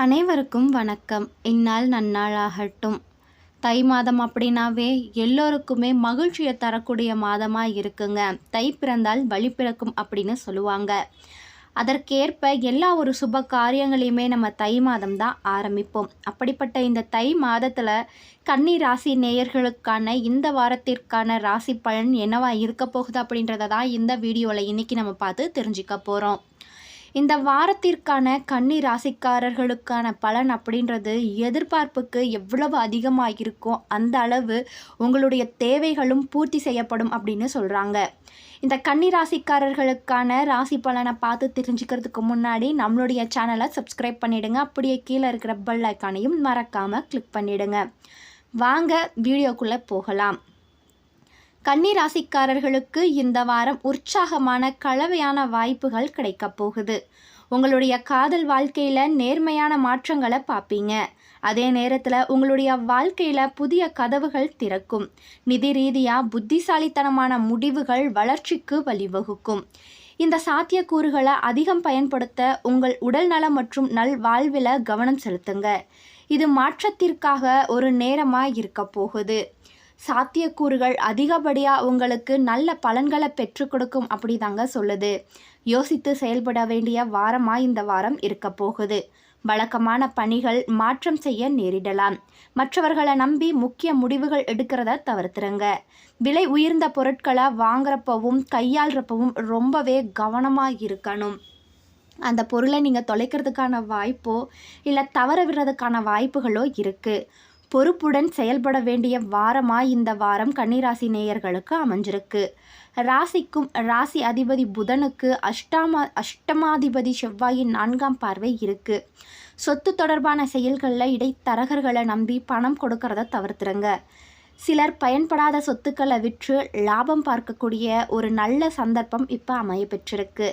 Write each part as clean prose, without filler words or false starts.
அனைவருக்கும் வணக்கம். இந்நாள் நன்னாளாகட்டும். தை மாதம் அப்படின்னாவே எல்லோருக்குமே மகிழ்ச்சியை தரக்கூடிய மாதமாக இருக்குங்க. தை பிறந்தால் வழி பிறக்கும் அப்படின்னு சொல்லுவாங்க. அதற்கேற்ப எல்லா ஒரு சுப காரியங்களையுமே நம்ம தை மாதம் தான் ஆரம்பிப்போம். அப்படிப்பட்ட இந்த தை மாதத்தில் கன்னி ராசி நேயர்களுக்கான இந்த வாரத்திற்கான ராசி பலன் என்னவா இருக்க போகுது அப்படின்றத தான் இந்த வீடியோவில் இன்றைக்கி நம்ம பார்த்து தெரிஞ்சுக்க போகிறோம். இந்த வாரத்திற்கான கன்னி ராசிக்காரர்களுக்கான பலன் அப்படின்றது எதிர்பார்ப்புக்கு எவ்வளவு அதிகமாக இருக்கோ அந்த அளவு உங்களுடைய தேவைகளும் பூர்த்தி செய்யப்படும் அப்படின்னு சொல்கிறாங்க. இந்த கன்னி ராசிக்காரர்களுக்கான ராசி பலனை பார்த்து தெரிஞ்சுக்கிறதுக்கு முன்னாடி நம்மளுடைய சேனலை சப்ஸ்கிரைப் பண்ணிவிடுங்க. அப்படியே கீழே இருக்கிற பெல் ஐக்கானையும் மறக்காமல் கிளிக் பண்ணிவிடுங்க. வாங்க வீடியோக்குள்ளே போகலாம். கன்னி ராசிக்காரர்களுக்கு இந்த வாரம் உற்சாகமான கலவையான வாய்ப்புகள் கிடைக்கப் போகுது. உங்களுடைய காதல் வாழ்க்கையில் நேர்மையான மாற்றங்களை பார்ப்பீங்க. அதே நேரத்தில் உங்களுடைய வாழ்க்கையில் புதிய கதவுகள் திறக்கும். நிதி ரீதியாக புத்திசாலித்தனமான முடிவுகள் வளர்ச்சிக்கு வழிவகுக்கும். இந்த சாத்தியக்கூறுகளை அதிகம் பயன்படுத்த உங்கள் உடல் நலம் மற்றும் நல் வாழ்வில் கவனம் செலுத்துங்க. இது மாற்றத்திற்காக ஒரு நேரமாக இருக்க போகுது. சாத்தியக்கூறுகள் அதிகப்படியாக உங்களுக்கு நல்ல பலன்களை பெற்றுக் கொடுக்கும் அப்படி தாங்க சொல்லுது. யோசித்து செயல்பட வேண்டிய வாரமாக இந்த வாரம் இருக்க போகுது. வழக்கமான பணிகள் மாற்றம் செய்ய நேரிடலாம். மற்றவர்களை நம்பி முக்கிய முடிவுகள் எடுக்கிறத தவிர்த்துருங்க. விலை உயர்ந்த பொருட்களை வாங்குறப்பவும் கையாளுறப்பவும் ரொம்பவே கவனமாக இருக்கணும். அந்த பொருளை நீங்கள் தொலைக்கிறதுக்கான வாய்ப்போ இல்லை தவற விடுறதுக்கான வாய்ப்புகளோ இருக்குது. பொறுப்புடன் செயல்பட வேண்டிய வாரமாக இந்த வாரம் கன்னிராசி நேயர்களுக்கு அமைஞ்சிருக்கு. ராசிக்கும் ராசி அதிபதி புதனுக்கு அஷ்டமாதிபதி செவ்வாயின் 4ஆம் பார்வை இருக்குது. சொத்து தொடர்பான செயல்களில் இடைத்தரகர்களை நம்பி பணம் கொடுக்கறத தவிர்த்துருங்க. சிலர் பயன்படாத சொத்துக்களை விற்று லாபம் பார்க்கக்கூடிய ஒரு நல்ல சந்தர்ப்பம் இப்போ அமைய பெற்றிருக்கு.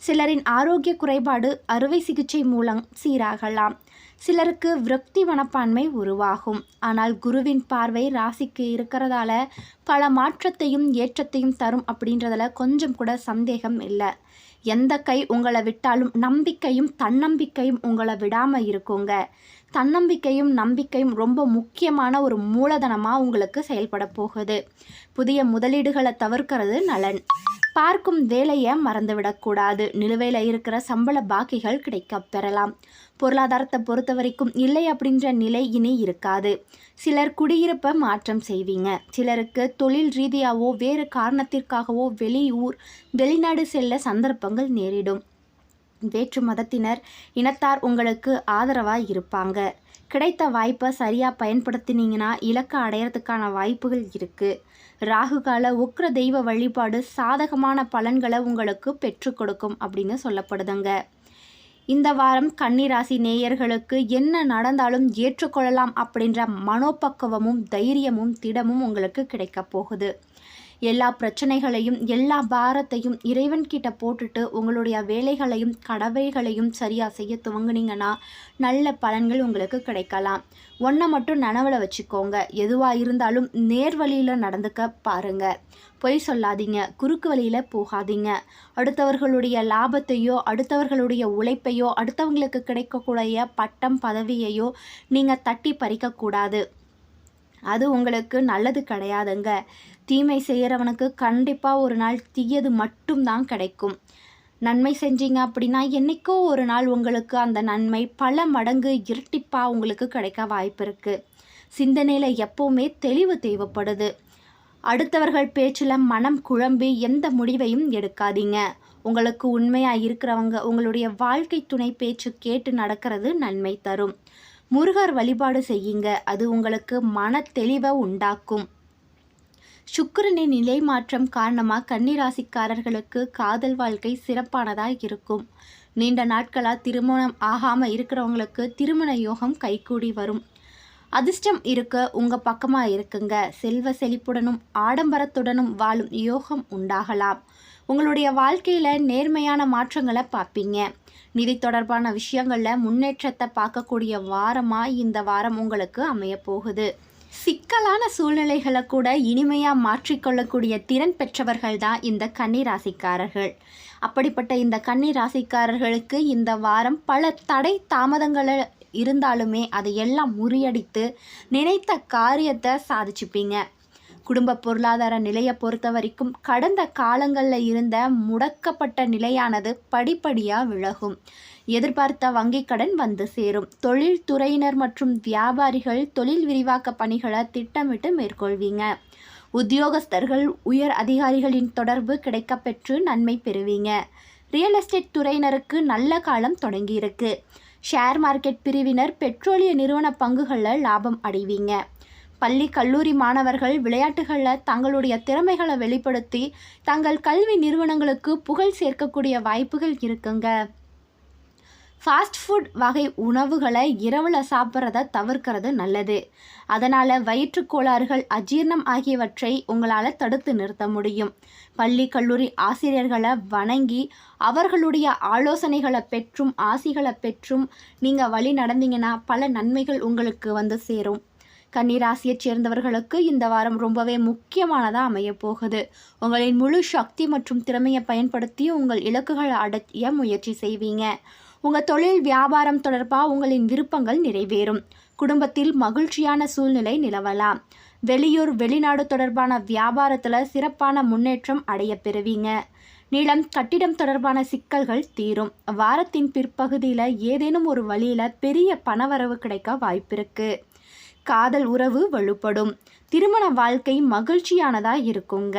சிலரின் ஆரோக்கிய குறைபாடு அறுவை சிகிச்சை மூலம் சீராகலாம். சிலருக்கு விரக்தி மனப்பான்மை உருவாகும். ஆனால் குருவின் பார்வை ராசிக்கு இருக்கிறதால பல மாற்றத்தையும் ஏற்றத்தையும் தரும் அப்படின்றதுல கொஞ்சம் கூட சந்தேகம் இல்லை. எந்த கை உங்களை விட்டாலும் நம்பிக்கையும் தன்னம்பிக்கையும் உங்களை விடாமல் இருக்குங்க. தன்னம்பிக்கையும் நம்பிக்கையும் ரொம்ப முக்கியமான ஒரு மூலதனமாக உங்களுக்கு செயல்பட போகுது. புதிய முதலீடுகளை தவிர்க்கிறது நலன். பார்க்கும் வேலையை மறந்துவிடக்கூடாது. நிலுவையில் இருக்கிற சம்பள பாக்கிகள் கிடைக்க பெறலாம். பொருளாதாரத்தை பொறுத்த வரைக்கும் இல்லை அப்படின்ற நிலை இனி இருக்காது. சிலர் குடியிருப்பை மாற்றம் செய்வீங்க. சிலருக்கு தொழில் ரீதியாகவோ வேறு காரணத்திற்காகவோ வெளிநாடு செல்ல சந்தர்ப்பங்கள் நேரிடும். வேற்று மதத்தினர் இனத்தார் உங்களுக்கு ஆதரவாக இருப்பாங்க. கிடைத்த வாய்ப்பை சரியாக பயன்படுத்தினீங்கன்னா இலக்கை அடையிறதுக்கான வாய்ப்புகள் இருக்குது. ராகுகால உக்ர தெய்வ வழிபாடு சாதகமான பலன்களை உங்களுக்கு பெற்றுக் கொடுக்கும் அப்படின்னு சொல்லப்படுதுங்க. இந்த வாரம் கன்னிராசி நேயர்களுக்கு என்ன நடந்தாலும் ஏற்றுக்கொள்ளலாம் அப்படின்ற மனோபக்குவமும் தைரியமும் திடமும் உங்களுக்கு கிடைக்க போகுது. எல்லா பிரச்சனைகளையும் எல்லா பாரத்தையும் இறைவன்கிட்ட போட்டுட்டு உங்களுடைய வேலைகளையும் கடமைகளையும் சரியாக செய்ய துவங்குனீங்கன்னா நல்ல பலன்கள் உங்களுக்கு கிடைக்கலாம். ஒன்றை மட்டும் நனவில் வச்சுக்கோங்க. எதுவாக இருந்தாலும் நேர்வழியில் நடந்துக்க பாருங்கள். பொய் சொல்லாதீங்க. குறுக்கு வழியில் போகாதீங்க. அடுத்தவர்களுடைய லாபத்தையோ அடுத்தவர்களுடைய உழைப்பையோ அடுத்தவங்களுக்கு கிடைக்கக்கூடிய பட்டம் பதவியையோ நீங்கள் தட்டி பறிக்கக்கூடாது. அது உங்களுக்கு நல்லது கிடையாதுங்க. தீமை செய்கிறவனுக்கு கண்டிப்பாக ஒரு நாள் தீயது மட்டும்தான் கிடைக்கும். நன்மை செஞ்சீங்க அப்படின்னா என்றைக்கோ ஒரு நாள் உங்களுக்கு அந்த நன்மை பல மடங்கு இரட்டிப்பாக உங்களுக்கு கிடைக்க வாய்ப்பு இருக்குது. சிந்தனையில் எப்போவுமே தெளிவு தேவைப்படுது. அடுத்தவர்கள் பேச்சில் மனம் குழம்பி எந்த முடிவையும் எடுக்காதீங்க. உங்களுக்கு உண்மையாக இருக்கிறவங்க உங்களுடைய வாழ்க்கை துணை பேச்சு கேட்டு நடக்கிறது நன்மை தரும். முருகர் வழிபாடு செய்யுங்க. அது உங்களுக்கு மன தெளிவை உண்டாக்கும். சுக்கிரனின் நிலை மாற்றம் காரணமாக கன்னிராசிக்காரர்களுக்கு காதல் வாழ்க்கை சிறப்பானதாக இருக்கும். நீண்ட நாட்களாக திருமணம் ஆகாமல் இருக்கிறவங்களுக்கு திருமண யோகம் கைகூடி வரும். அதிர்ஷ்டம் இருக்க உங்கள் பக்கமாக இருக்குங்க. செல்வ செழிப்புடனும் ஆடம்பரத்துடனும் வாழும் யோகம் உண்டாகலாம். உங்களுடைய வாழ்க்கையில் நேர்மையான மாற்றங்களை பார்ப்பீங்க. நிதி தொடர்பான விஷயங்களில் முன்னேற்றத்தை பார்க்கக்கூடிய வாரமாக இந்த வாரம் உங்களுக்கு அமைய போகுது. சிக்கலான சூழ்நிலைகளை கூட இனிமையாக மாற்றிக்கொள்ளக்கூடிய திறன் பெற்றவர்கள் தான் இந்த கன்னி ராசிக்காரர்கள். அப்படிப்பட்ட இந்த கன்னி ராசிக்காரர்களுக்கு இந்த வாரம் பல தடை தாமதங்களை இருந்தாலுமே அதையெல்லாம் முறியடித்து நினைத்த காரியத்தை சாதிச்சுப்பீங்க. குடும்ப பொருளாதார நிலையை பொறுத்த வரைக்கும் கடந்த காலங்களில் இருந்த முடக்கப்பட்ட நிலையானது படிப்படியாக விலகும். எதிர்பார்த்த வங்கிக் கடன் வந்து சேரும். தொழில்துறையினர் மற்றும் வியாபாரிகள் தொழில் விரிவாக்க பணிகளை திட்டமிட்டு மேற்கொள்வீங்க. உத்தியோகஸ்தர்கள் உயர் அதிகாரிகளின் தொடர்பு கிடைக்கப்பெற்று நன்மை பெறுவீங்க. ரியல் எஸ்டேட் துறையினருக்கு நல்ல காலம் தொடங்கியிருக்கு. ஷேர் மார்க்கெட் பிரிவினர் பெட்ரோலிய நிறுவன பங்குகளில் லாபம் அடைவீங்க. பள்ளி கல்லூரி மாணவர்கள் விளையாட்டுகளில் தங்களுடைய திறமைகளை வெளிப்படுத்தி தங்கள் கல்வி நிறுவனங்களுக்கு புகழ் சேர்க்கக்கூடிய வாய்ப்புகள் இருக்குங்க. ஃபாஸ்ட் ஃபுட் வகை உணவுகளை இரவில் சாப்பிட்றத தவிர்க்கிறது நல்லது. அதனால் வயிற்றுக்கோளாறுகள், அஜீர்ணம் ஆகியவற்றை உங்களால் தடுத்து நிறுத்த முடியும். பள்ளி கல்லூரி ஆசிரியர்களை வணங்கி அவர்களுடைய ஆலோசனைகளை பெற்றும் ஆசிகளை பெற்றும் நீங்கள் வழி நடந்தீங்கன்னா பல நன்மைகள் உங்களுக்கு வந்து சேரும். கன்னிராசியைச் சேர்ந்தவர்களுக்கு இந்த வாரம் ரொம்பவே முக்கியமானதாக அமைய போகுது. உங்களின் முழு சக்தி மற்றும் திறமையை பயன்படுத்தி உங்கள் இலக்குகளை அடைய முயற்சி செய்வீங்க. உங்கள் தொழில் வியாபாரம் தொடர்பாக உங்களின் விருப்பங்கள் நிறைவேறும். குடும்பத்தில் மகிழ்ச்சியான சூழ்நிலை நிலவலாம். வெளியூர் வெளிநாடு தொடர்பான வியாபாரத்தில் சிறப்பான முன்னேற்றம் அடைய பெறுவீங்க. நிலம் கட்டிடம் தொடர்பான சிக்கல்கள் தீரும். வாரத்தின் பிற்பகுதியில் ஏதேனும் ஒரு வழியில் பெரிய பணவரவு கிடைக்க வாய்ப்பிருக்கு. காதல் உறவு வலுப்படும். திருமண வாழ்க்கை மகிழ்ச்சியானதாக இருக்குங்க.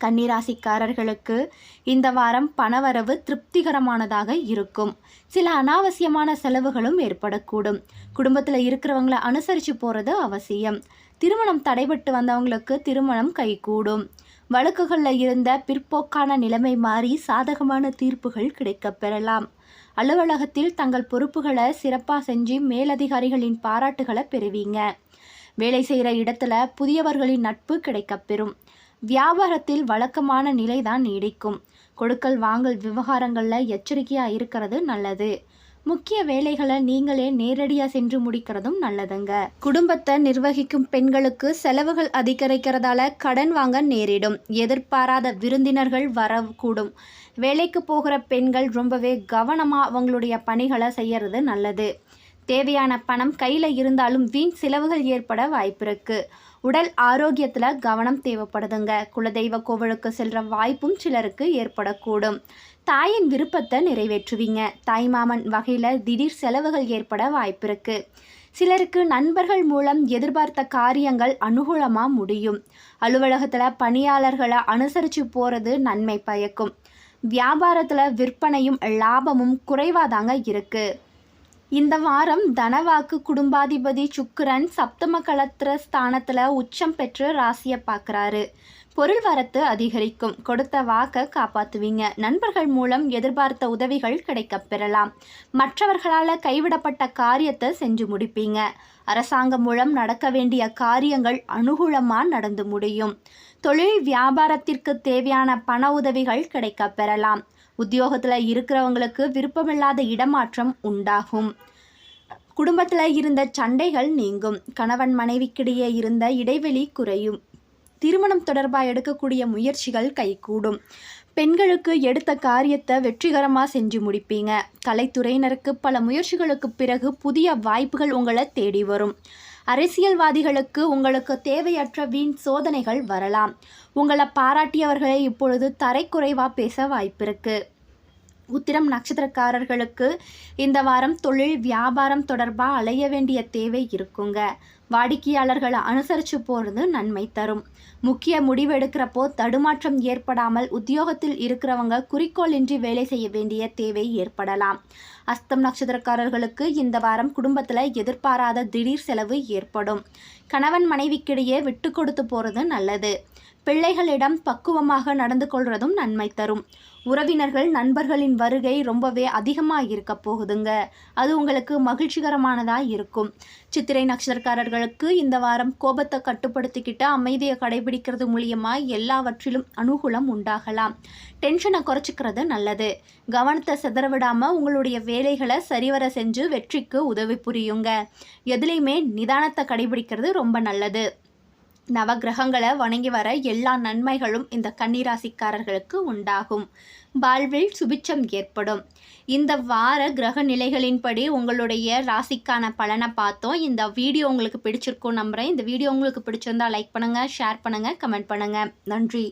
கன்னிராசிக்காரர்களுக்கு இந்த வாரம் பணவரவு திருப்திகரமானதாக இருக்கும். சில அனாவசியமான செலவுகளும் ஏற்படக்கூடும். குடும்பத்தில் இருக்கிறவங்களை அனுசரித்து போகிறது அவசியம். திருமணம் தடைபட்டு வந்தவங்களுக்கு திருமணம் கைகூடும். வழக்குகளில் இருந்த பிற்போக்கான நிலைமை மாறி சாதகமான தீர்ப்புகள் கிடைக்கப் பெறலாம். அலுவலகத்தில் தங்கள் பொறுப்புகளை சிறப்பாக செஞ்சு மேலதிகாரிகளின் பாராட்டுகளை பெறுவீங்க. வேலை செய்கிற இடத்துல புதியவர்களின் நட்பு கிடைக்கப்பெறும். வியாபாரத்தில் வழக்கமான நிலை தான் நீடிக்கும். கொடுக்கல் வாங்கல் விவகாரங்களில் எச்சரிக்கையாக இருக்கிறது நல்லது. முக்கிய வேலைகளை நீங்களே நேரடியாக சென்று முடிக்கிறதும் நல்லதுங்க. குடும்பத்தை நிர்வகிக்கும் பெண்களுக்கு செலவுகள் அதிகரிக்கிறதால கடன் வாங்க நேரிடும். எதிர்பாராத விருந்தினர்கள் வரக்கூடும். வேலைக்கு போகிற பெண்கள் ரொம்பவே கவனமாக அவங்களுடைய பணிகளை செய்யறது நல்லது. தேவையான பணம் கையில் இருந்தாலும் வீண் செலவுகள் ஏற்பட வாய்ப்பிருக்கு. உடல் ஆரோக்கியத்தில் கவனம் தேவைப்படுதுங்க. குலதெய்வ கோவிலுக்கு செல்கிற வாய்ப்பும் சிலருக்கு ஏற்படக்கூடும். தாயின் விருப்பத்தை நிறைவேற்றுவீங்க. தாய்மாமன் வகையில் திடீர் செலவுகள் ஏற்பட வாய்ப்பிருக்கு. சிலருக்கு நண்பர்கள் மூலம் எதிர்பார்த்த காரியங்கள் அனுகூலமாக முடியும். அலுவலகத்தில் பணியாளர்களை அனுசரித்து போகிறது நன்மை பயக்கும். வியாபாரத்தில் விற்பனையும் லாபமும் குறைவாதாங்க இருக்குது. இந்த வாரம் தனவாக்கு குடும்பாதிபதி சுக்கிரன் சப்தம கலத்திர ஸ்தானத்தில் உச்சம் பெற்று ராசியை பார்க்குறாரு. பொருள் வரத்து அதிகரிக்கும். கொடுத்த வாக்கை காப்பாற்றுவீங்க. நண்பர்கள் மூலம் எதிர்பார்த்த உதவிகள் கிடைக்கப் பெறலாம். மற்றவர்களால் கைவிடப்பட்ட காரியத்தை செஞ்சு முடிப்பீங்க. அரசாங்கம் மூலம் நடக்க வேண்டிய காரியங்கள் அனுகூலமாக நடந்து முடியும். தொழில் வியாபாரத்திற்கு தேவையான பண உதவிகள் கிடைக்கப் பெறலாம். உத்தியோகத்தில் இருக்கிறவங்களுக்கு விருப்பமில்லாத இடமாற்றம் உண்டாகும். குடும்பத்தில் இருந்த சண்டைகள் நீங்கும். கணவன் மனைவிக்கிடையே இருந்த இடைவெளி குறையும். திருமணம் தொடர்பாக எடுக்கக்கூடிய முயற்சிகள் கைகூடும். பெண்களுக்கு எடுத்த காரியத்தை வெற்றிகரமாக செஞ்சு முடிப்பீங்க. கலைத்துறையினருக்கு பல முயற்சிகளுக்கு பிறகு புதிய வாய்ப்புகள் உங்களை தேடி வரும். அரசியல்வாதிகளுக்கு உங்களுக்கு தேவையற்ற வீண் சோதனைகள் வரலாம். உங்களை பாராட்டியவர்களை இப்பொழுது தரைக்குறைவாக பேச வாய்ப்பிருக்கு. உத்திரம் நட்சத்திரக்காரர்களுக்கு இந்த வாரம் தொழில் வியாபாரம் தொடர்பாக அலைய வேண்டிய தேவை இருக்குங்க. வாடிக்கையாளர்களை அனுசரித்து போகிறது நன்மை தரும். முக்கிய முடிவு எடுக்கிறப்போ தடுமாற்றம் ஏற்படாமல் உத்தியோகத்தில் இருக்கிறவங்க குறிக்கோளின்றி வேலை செய்ய வேண்டிய தேவை ஏற்படலாம். அஸ்தம் நட்சத்திரக்காரர்களுக்கு இந்த வாரம் குடும்பத்தில் எதிர்பாராத திடீர் செலவு ஏற்படும். கணவன் மனைவிக்கிடையே விட்டு கொடுத்து போகிறது நல்லது. பிள்ளைகளிடம் பக்குவமாக நடந்து கொள்வதும் நன்மை தரும். உறவினர்கள் நண்பர்களின் வருகை ரொம்பவே அதிகமாக இருக்க போகுதுங்க. அது உங்களுக்கு மகிழ்ச்சிகரமானதாக இருக்கும். சித்திரை நட்சத்திரக்காரர்களுக்கு இந்த வாரம் கோபத்தை கட்டுப்படுத்திக்கிட்டு அமைதியை கடைபிடிக்கிறது மூலியமாக எல்லாவற்றிலும் அனுகூலம் உண்டாகலாம். டென்ஷனை குறைச்சிக்கிறது நல்லது. கவனத்தை சிதறவிடாமல் உங்களுடைய வேலைகளை சரிவர செஞ்சு வெற்றிக்கு உதவி புரியுங்க. எதுலேயுமே நிதானத்தை கடைபிடிக்கிறது ரொம்ப நல்லது. நவகிரகங்களை வணங்கி வர எல்லா நன்மைகளும் இந்த கன்னிராசிக்காரர்களுக்கு உண்டாகும். வாழ்வில் சுபிட்சம் ஏற்படும். இந்த வார கிரக நிலைகளின்படி உங்களுடைய ராசிக்கான பலனை பார்த்தோம். இந்த வீடியோ உங்களுக்கு பிடிச்சிருக்கும் நம்புகிறேன். இந்த வீடியோ உங்களுக்கு பிடிச்சிருந்தா லைக் பண்ணுங்கள், ஷேர் பண்ணுங்கள், கமெண்ட் பண்ணுங்கள். நன்றி.